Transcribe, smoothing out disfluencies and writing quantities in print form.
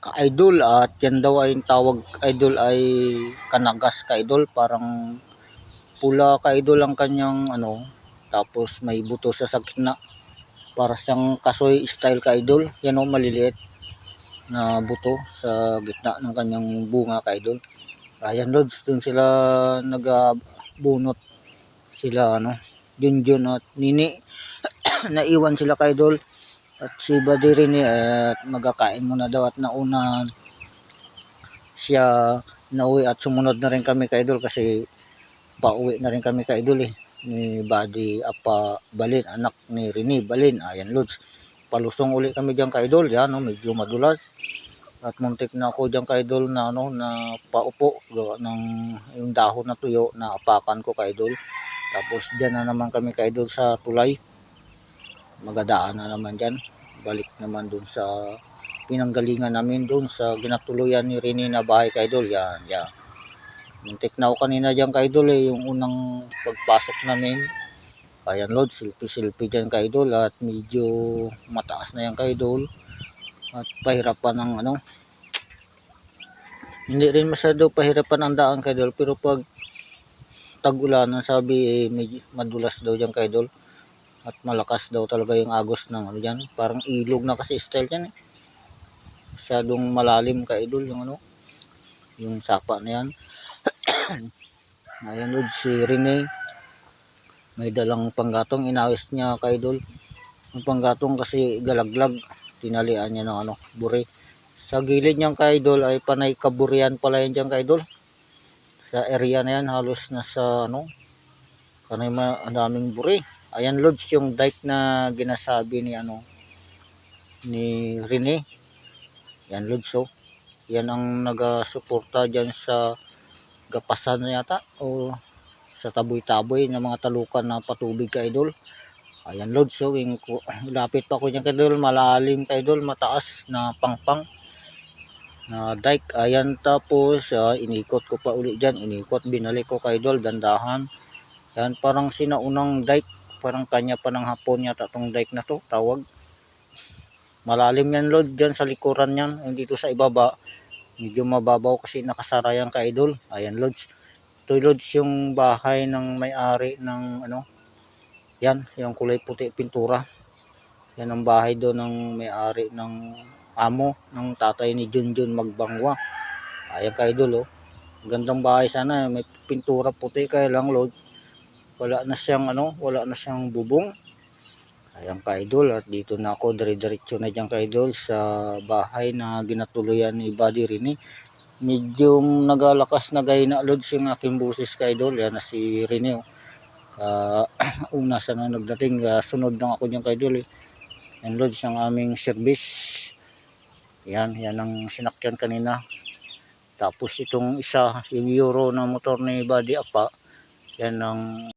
ka-idol, at yan daw ay yung tawag idol ay kanagas ka-idol, parang pula ka-idol ang kanyang ano, tapos may buto sa gitna, para siyang kasoy style ka-idol, yan o maliliit na buto sa gitna ng kanyang bunga ka-idol. Ayan lods, dun sila nagbunot sila ano, Junjun at Nini. Naiwan sila ka-idol, at si Buddy rin at magkakain muna daw, at nauna siya nauwi at sumunod na rin kami ka-idol kasi pauwi na rin kami ka-idol ni Buddy Apa Balin, anak ni Rini Balin. Ayan lods, palusong uli kami diyan ka-idol, yan no, medyo madulas at muntik na ako diyan ka-idol na ano, na paupo gawa ng yung dahon na tuyo na apakan ko ka-idol. Tapos diyan na naman kami ka-idol sa tulay, magadaan na naman diyan, balik naman dun sa pinanggalingan namin, dun sa ginatuluyan ni Rini na bahay ka-idol. Yan, yan. Muntik na ako kanina diyan ka-idol yung unang pagpasok namin. Ayan load, silpi-silpi diyan ka-idol, at medyo mataas na yan ka-idol, at pahirapan ng ano, hindi rin masyado pahirapan ang daan ka-idol, pero pag tag-ulan sabi medyo madulas daw diyan ka-idol, at malakas daw talaga yung agos ng ano diyan, parang ilog na kasi style diyan masyadong malalim ka-idol yung ano, yung sapa na yan. Ayan load, si Rene may dalang panggatong, inawis niya ka-idol yung panggatong kasi galaglag, tinalian niya ng ano, buri. Sa gilid niyang ka-idol ay panay kaburian pala yan dyan ka-idol, sa area na yan halos nasa ano, kanay ang daming buri. Ayan loads, yung dike na ginasabi ni ano ni Rene, yan loads, so yan ang nagasuporta dyan sa gapasan na yata o sa taboy-taboy ng mga talukan na patubig ka-idol. Ayan loads, so yung lapit pa ko dyan ka-idol, malalim ka-idol, mataas na pangpang na dike. Ayan, tapos inikot ko pa uli dyan, inikot, binalik ko ka-idol, dandahan. Yan, parang sinaunang dike, parang kanya pa ng hapon yata tong dike na to, tawag. Malalim yan load dyan sa likuran yan, yung dito sa ibaba medyo mababaw kasi nakasara yan ka-idol. Ayan loads, ito loads yung bahay ng may-ari ng ano, yan, yung kulay puti pintura. Yan ang bahay doon ng may-ari ng amo ng tatay ni Junjun Magbangwa. Ayan ka-idol, oh. Gandang bahay sana, may pintura puti, kaya lang loads wala na siyang ano, wala na siyang bubong. Ayan ka-idol, at dito na ako dire-diretso na diyan ka-idol sa bahay na ginatuluyan ni Buddy Rini. Medyo nagalakas na gayna loads yung aking busis ka-idol. Yan na si Rini, oh. Una sana nagdating, sunod lang ako diyan ka-idol Yan loads ang aming service. Yan, yan ang sinakyan kanina. Tapos itong isa, yung Euro na motor ni Buddy Apa, yan ang